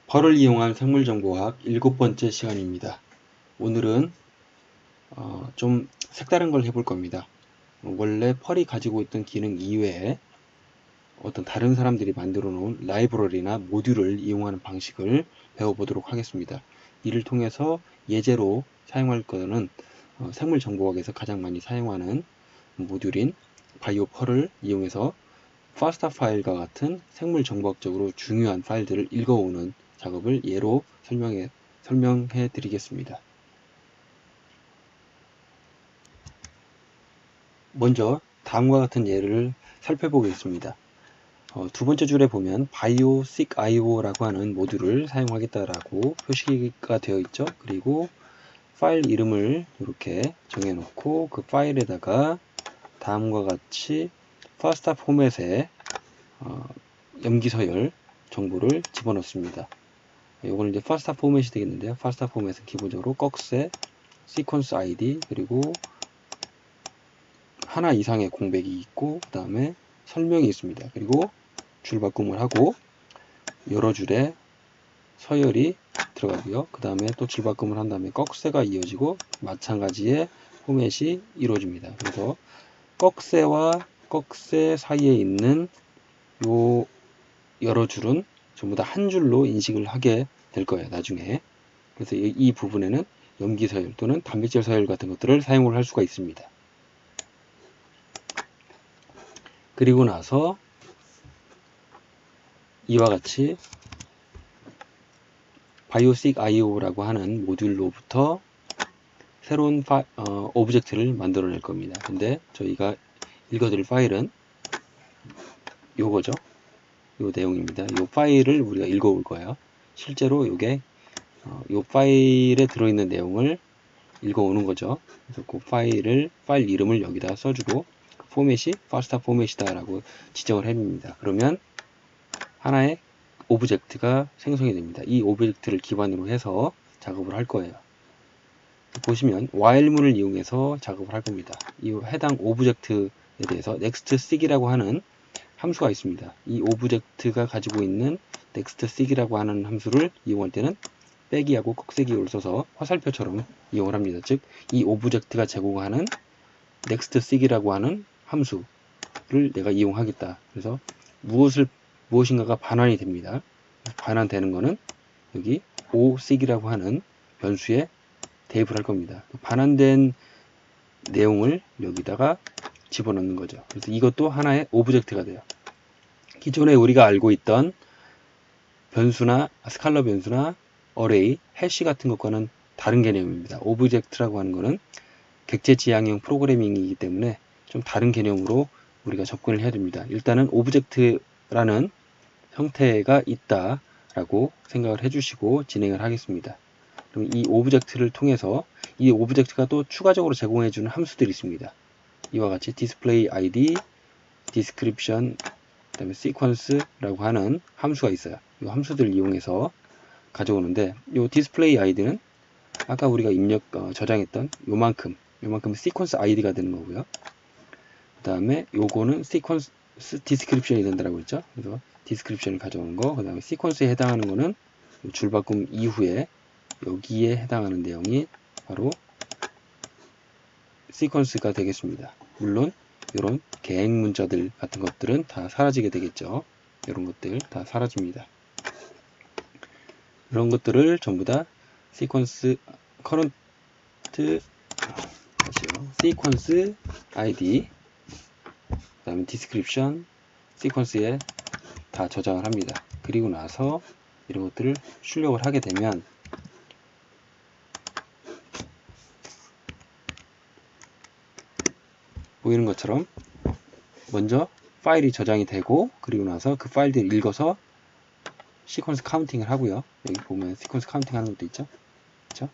펄을 이용한 생물정보학 7번째 시간입니다. 오늘은 좀 색다른 걸 해볼 겁니다. 원래 펄이 가지고 있던 기능 이외에 어떤 다른 사람들이 만들어 놓은 라이브러리나 모듈을 이용하는 방식을 배워보도록 하겠습니다. 이를 통해서 예제로 사용할 거는 생물정보학에서 가장 많이 사용하는 모듈인 바이오 펄을 이용해서 파스타 파일과 같은 생물정보학적으로 중요한 파일들을 읽어오는 작업을 예로 설명해 드리겠습니다. 먼저 다음과 같은 예를 살펴보겠습니다. 두 번째 줄에 보면 biosig.io라고 하는 모듈을 사용하겠다라고 표시가 되어 있죠. 그리고 파일 이름을 이렇게 정해 놓고 그 파일에다가 다음과 같이 파스타 포맷에 염기서열 정보를 집어넣습니다. 이거는 이제 파스타 포맷이 되겠는데요. 파스타 포맷은 기본적으로 꺽쇠, 시퀀스 아이디, 그리고 하나 이상의 공백이 있고 그 다음에 설명이 있습니다. 그리고 줄바꿈을 하고 여러 줄에 서열이 들어가고요. 그 다음에 또 줄바꿈을 한 다음에 꺽쇠가 이어지고 마찬가지의 포맷이 이루어집니다. 그래서 꺽쇠와 꺽쇠 사이에 있는 요 여러 줄은 전부 다 한 줄로 인식을 하게 될 거예요, 나중에. 그래서 이 부분에는 염기서열 또는 단백질 서열 같은 것들을 사용을 할 수가 있습니다. 그리고 나서 이와 같이 biosig.io라고 하는 모듈로부터 새로운 오브젝트를 만들어낼 겁니다. 근데 저희가 읽어드릴 파일은 요거죠. 요 내용입니다. 요 파일을 우리가 읽어올 거예요. 실제로 요게 요 파일에 들어있는 내용을 읽어오는 거죠. 그래서 그 파일 이름을 여기다 써주고 포맷이 파스타 포맷이다 라고 지정을 해줍니다. 그러면 하나의 오브젝트가 생성이 됩니다. 이 오브젝트를 기반으로 해서 작업을 할 거예요. 보시면 while문을 이용해서 작업을 할 겁니다. 이 해당 오브젝트에 대해서 nextsig이라고 하는 함수가 있습니다. 이 오브젝트가 가지고 있는 nextsig이라고 하는 함수를 이용할 때는 빼기하고 꺽쇠기호를 써서 화살표처럼 이용을 합니다. 즉, 이 오브젝트가 제공하는 nextsig이라고 하는 함수를 내가 이용하겠다. 그래서 무엇인가가 반환이 됩니다. 반환되는 거는 여기 osig이라고 하는 변수에 대입을 할 겁니다. 반환된 내용을 여기다가 집어넣는 거죠. 그래서 이것도 하나의 오브젝트가 돼요. 기존에 우리가 알고 있던 변수나 스칼러 변수나 어레이, 해시 같은 것과는 다른 개념입니다. 오브젝트라고 하는 것은 객체 지향형 프로그래밍이기 때문에 좀 다른 개념으로 우리가 접근을 해야 됩니다. 일단은 오브젝트라는 형태가 있다라고 생각을 해주시고 진행을 하겠습니다. 그럼 이 오브젝트를 통해서 이 오브젝트가 또 추가적으로 제공해주는 함수들이 있습니다. 이와 같이 display id, description, 그 다음에 sequence라고 하는 함수가 있어요. 이 함수들을 이용해서 가져오는데 이 display id는 아까 우리가 저장했던 요만큼 sequence id가 되는 거고요. 그 다음에 요거는 sequence description이 된다고 했죠. 그래서 description을 가져오는 거, 그 다음에 sequence에 해당하는 거는 줄바꿈 이후에 여기에 해당하는 내용이 바로 sequence가 되겠습니다. 물론 이런 계행 문자들 같은 것들은 다 사라지게 되겠죠. 이런 것들 다 사라집니다. 이런 것들을 전부 다 sequence current sequence id 그 다음에 description sequence에 다 저장을 합니다. 그리고 나서 이런 것들을 출력을 하게 되면 보이는 것처럼 먼저 파일이 저장이 되고 그리고 나서 그 파일들을 읽어서 시퀀스 카운팅을 하고요. 여기 보면 시퀀스 카운팅 하는 것도 있죠. 그렇죠?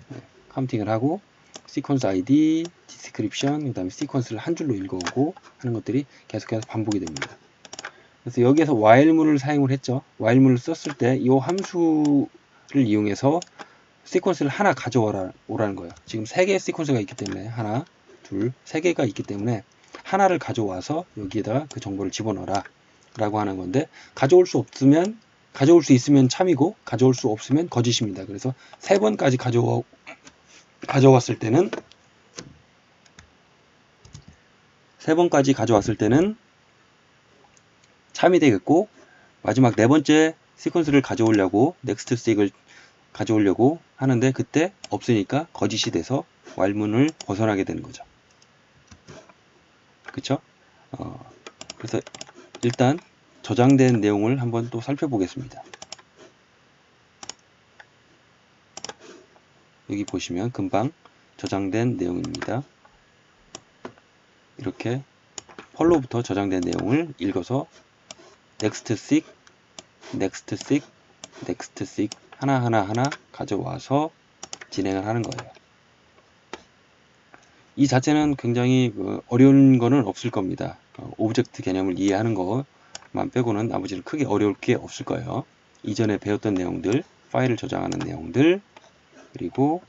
네, 카운팅을 하고 시퀀스 ID, 디스크립션, 그 다음에 시퀀스를 한 줄로 읽어오고 하는 것들이 계속해서 반복이 됩니다. 그래서 여기에서 while문을 사용을 했죠. while문을 썼을 때 이 함수를 이용해서 시퀀스를 하나 가져오라는 거예요. 지금 3개의 시퀀스가 있기 때문에 하나, 둘, 3개가 있기 때문에 하나를 가져와서 여기에다가 그 정보를 집어넣어라 라고 하는 건데 가져올 수 없으면 가져올 수 있으면 참이고 가져올 수 없으면 거짓입니다. 그래서 3번까지 가져왔을 때는 3번까지 가져왔을 때는 참이 되겠고, 마지막 4번째 시퀀스를 가져오려고 넥스트 스틱을 가져오려고 하는데 그때 없으니까 거짓이 돼서 while문을 벗어나게 되는 거죠. 그쵸? 그래서 일단 저장된 내용을 한번 또 살펴보겠습니다. 여기 보시면 금방 저장된 내용입니다. 이렇게 펄로부터 저장된 내용을 읽어서 next seek, next seek, next seek 하나 가져와서 진행을 하는 거예요. 이 자체는 굉장히 어려운 거는 없을 겁니다. 오브젝트 개념을 이해하는 것만 빼고는 나머지는 크게 어려울 게 없을 거예요. 이전에 배웠던 내용들, 파일을 저장하는 내용들, 그리고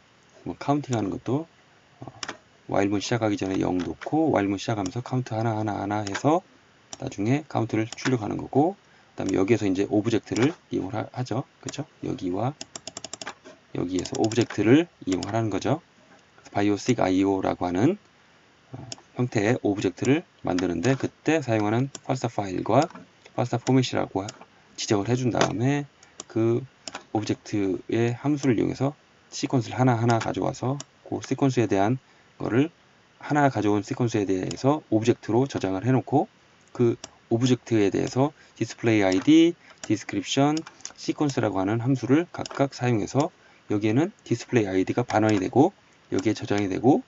뭐 카운팅하는 것도 while문 시작하기 전에 0 놓고 while문 시작하면서 카운트 하나 해서 나중에 카운트를 출력하는 거고, 그 다음에 여기에서 이제 오브젝트를 이용을 하죠. 그쵸? 여기와 여기에서 오브젝트를 이용하라는 거죠. biosig IO라고 하는 형태의 오브젝트를 만드는데 그때 사용하는 파스타 파일과 파스타 포맷이라고 지정을 해준 다음에 그 오브젝트의 함수를 이용해서 시퀀스를 하나 가져와서 그 시퀀스에 대한 거를 하나 가져온 시퀀스에 대해서 오브젝트로 저장을 해놓고 그 오브젝트에 대해서 display id, description, sequence라고 하는 함수를 각각 사용해서 여기에는 display id가 반환이 되고 여기에 저장이 되고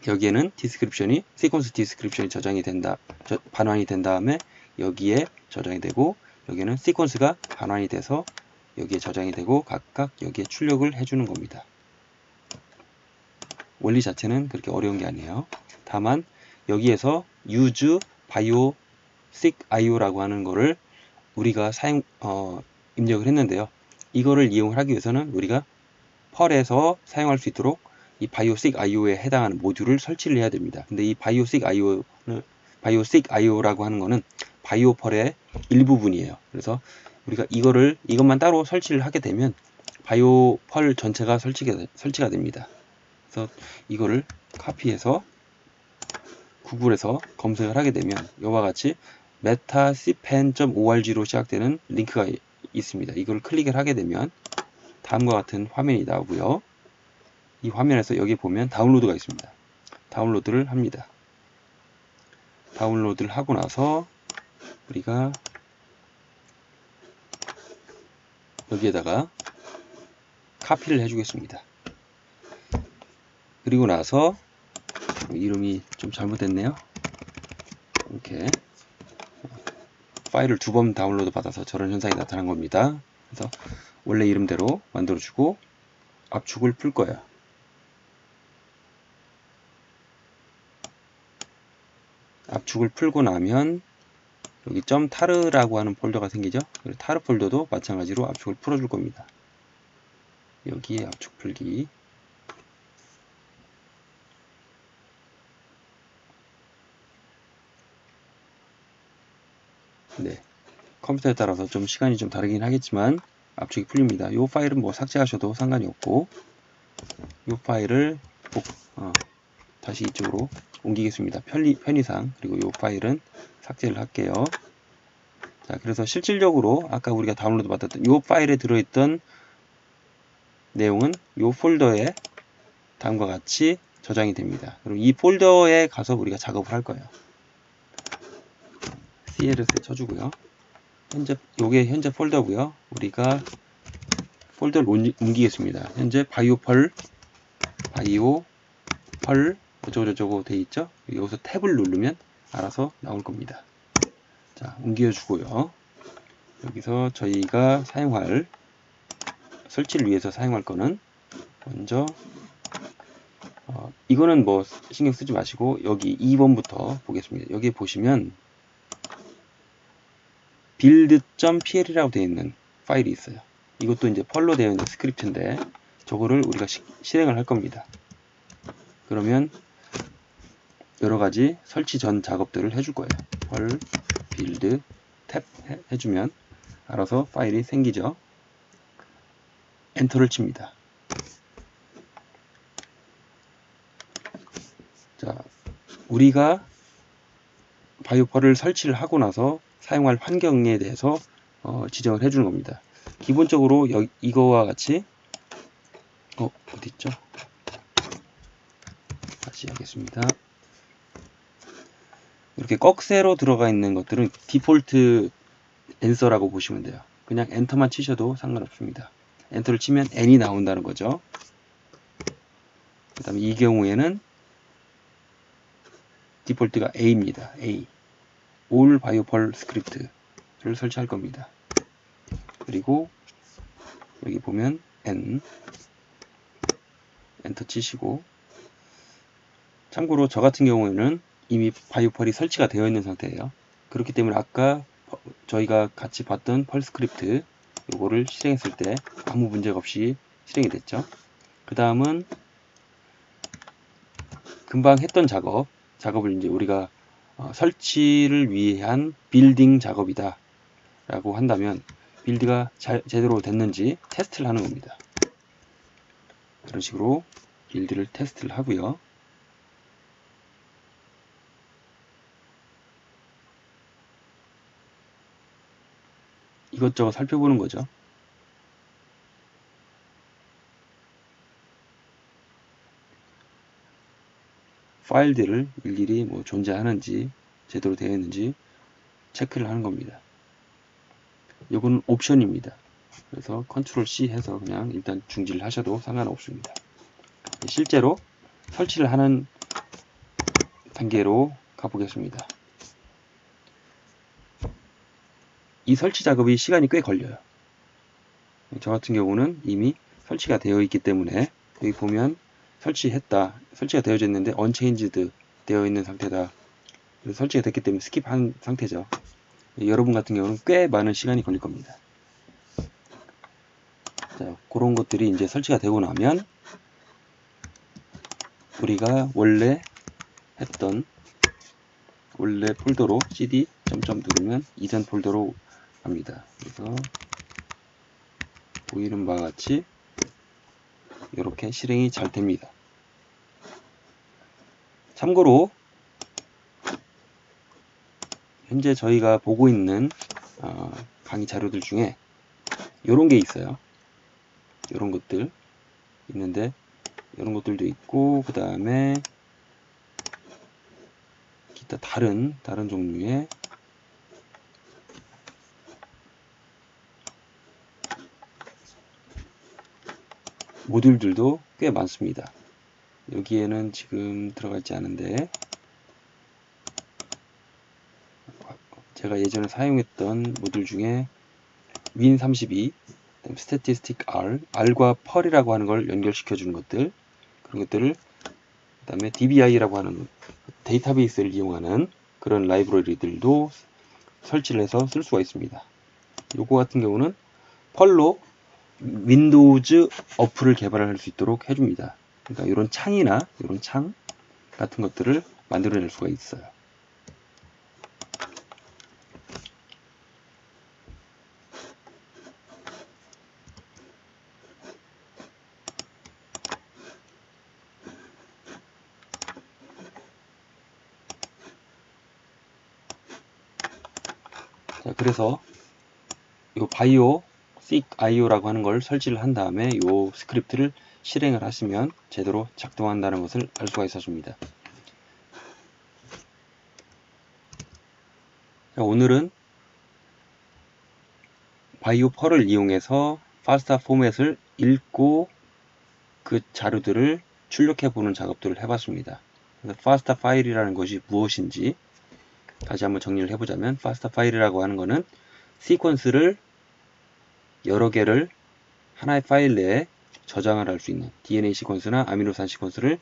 여기에는 description이 sequence description이 반환이 된 다음에 여기에 저장이 되고 여기에는 sequence가 반환이 돼서 여기에 저장이 되고 각각 여기에 출력을 해주는 겁니다. 원리 자체는 그렇게 어려운 게 아니에요. 다만 여기에서 use biosig IO라고 하는 거를 우리가 입력을 했는데요. 이거를 이용을 하기 위해서는 우리가 펄에서 사용할 수 있도록 이 biosig IO에 해당하는 모듈을 설치를 해야 됩니다. 근데 이 biosig IO라고 하는 거는 바이오 펄의 일부분이에요. 그래서 우리가 이것만 따로 설치를 하게 되면 바이오 펄 전체가 설치가 됩니다. 그래서 이거를 카피해서 구글에서 검색을 하게 되면 이와 같이 metacpan.org로 시작되는 링크가 있습니다. 이걸 클릭을 하게 되면 다음과 같은 화면이 나오고요. 이 화면에서 여기 보면 다운로드가 있습니다. 다운로드를 합니다. 다운로드를 하고 나서 우리가 여기에다가 카피를 해주겠습니다. 그리고 나서 이름이 좀 잘못됐네요. 이렇게 파일을 2번 다운로드 받아서 저런 현상이 나타난 겁니다. 그래서 원래 이름대로 만들어주고 압축을 풀 거예요. 압축을 풀고 나면 여기 .tar라고 하는 폴더가 생기죠. 타르 폴더도 마찬가지로 압축을 풀어줄 겁니다. 여기에 압축 풀기. 네, 컴퓨터에 따라서 좀 시간이 좀 다르긴 하겠지만 압축이 풀립니다. 이 파일은 뭐 삭제하셔도 상관이 없고 이 파일을 다시 이쪽으로 옮기겠습니다. 편의상. 그리고 이 파일은 삭제를 할게요. 자, 그래서 실질적으로 아까 우리가 다운로드 받았던 이 파일에 들어있던 내용은 이 폴더에 다음과 같이 저장이 됩니다. 그럼 이 폴더에 가서 우리가 작업을 할 거예요. CLS에 쳐주고요. 요게 현재 폴더고요. 우리가 폴더를 옮기겠습니다. 현재 바이오 펄 어쩌고저쩌고 돼 있죠. 여기서 탭을 누르면 알아서 나올 겁니다. 자, 옮겨주고요. 여기서 저희가 설치를 위해서 사용할 거는 먼저 이거는 뭐 신경 쓰지 마시고 여기 2번부터 보겠습니다. 여기 보시면 build.pl이라고 되어 있는 파일이 있어요. 이것도 이제 펄로 되어 있는 스크립트인데 저거를 우리가 실행을 할 겁니다. 그러면 여러가지 설치 전 작업들을 해줄 거예요. 펄 build 탭 해주면 알아서 파일이 생기죠. 엔터를 칩니다. 자, 우리가 바이오펄을 설치를 하고 나서 사용할 환경에 대해서 지정을 해주는 겁니다. 기본적으로 이거와 같이 어디 있죠? 다시 하겠습니다. 이렇게 꺽쇠로 들어가 있는 것들은 디폴트 앤서라고 보시면 돼요. 그냥 엔터만 치셔도 상관없습니다. 엔터를 치면 n이 나온다는 거죠. 그 다음에 이 경우에는 디폴트가 A입니다. A. All 바이오펄 스크립트를 설치할 겁니다. 그리고 여기 보면 N. 엔터 치시고, 참고로 저 같은 경우에는 이미 바이오펄이 설치가 되어 있는 상태예요. 그렇기 때문에 아까 저희가 같이 봤던 펄 스크립트 요거를 실행했을 때 아무 문제가 없이 실행이 됐죠. 그 다음은 금방 했던 작업을 이제 우리가 설치를 위한 빌딩 작업이다 라고 한다면 빌드가 제대로 됐는지 테스트를 하는 겁니다. 그런 식으로 빌드를 테스트를 하고요. 이것저것 살펴보는 거죠. 파일들을 일일이 존재하는지 제대로 되어 있는지 체크를 하는 겁니다. 이거는 옵션입니다. 그래서 컨트롤 C 해서 그냥 일단 중지를 하셔도 상관없습니다. 실제로 설치를 하는 단계로 가보겠습니다. 이 설치 작업이 시간이 꽤 걸려요. 저 같은 경우는 이미 설치가 되어 있기 때문에 여기 보면 설치가 되어져 있는데 unchanged 되어 있는 상태다. 그래서 설치가 됐기 때문에 스킵한 상태죠. 여러분 같은 경우는 꽤 많은 시간이 걸릴 겁니다. 자, 그런 것들이 이제 설치가 되고 나면 우리가 원래 폴더로 cd 점점 누르면 이전 폴더로 갑니다. 그래서 보이는 바와 같이 이렇게 실행이 잘 됩니다. 참고로 현재 저희가 보고 있는 강의 자료들 중에 이런 게 있어요. 이런 것들 있는데 이런 것들도 있고, 그 다음에 기타 다른 종류의 모듈들도 꽤 많습니다. 여기에는 지금 들어가 있지 않은데 제가 예전에 사용했던 모듈 중에 win32, statistic R, R과 펄이라고 하는 걸 연결시켜 주는 것들, 그런 것들을, 그 다음에 DBI라고 하는 데이터베이스를 이용하는 그런 라이브러리들도 설치를 해서 쓸 수가 있습니다. 요거 같은 경우는 펄로 윈도우즈 어플을 개발할 수 있도록 해줍니다. 그러니까 이런 창이나 이런 창 같은 것들을 만들어낼 수가 있어요. 자, 그래서 이 바이오 seek.io라고 하는 걸 설치를 한 다음에 이 스크립트를 실행을 하시면 제대로 작동한다는 것을 알 수가 있어줍니다. 자, 오늘은 바이오 펄을 이용해서 FASTA 포맷을 읽고 그 자료들을 출력해 보는 작업들을 해봤습니다. 그래서 FASTA 파일이라는 것이 무엇인지 다시 한번 정리를 해보자면, FASTA 파일이라고 하는 것은 시퀀스를 여러 개를 하나의 파일 내에 저장을 할 수 있는, DNA 시퀀스나 아미노산 시퀀스를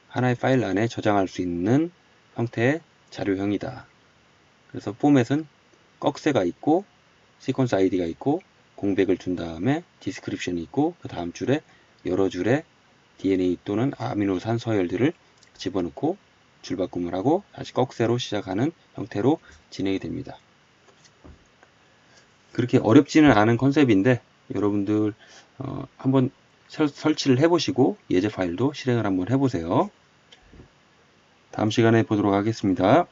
하나의 파일 안에 저장할 수 있는 형태의 자료형이다. 그래서 포맷은 꺽쇠가 있고 시퀀스 아이디가 있고 공백을 둔 다음에 디스크립션이 있고 그 다음 줄에 여러 줄의 DNA 또는 아미노산 서열들을 집어넣고 줄바꿈을 하고 다시 꺽쇠로 시작하는 형태로 진행이 됩니다. 그렇게 어렵지는 않은 컨셉인데 여러분들 한번 설치를 해보시고 예제 파일도 실행을 한번 해보세요. 다음 시간에 보도록 하겠습니다.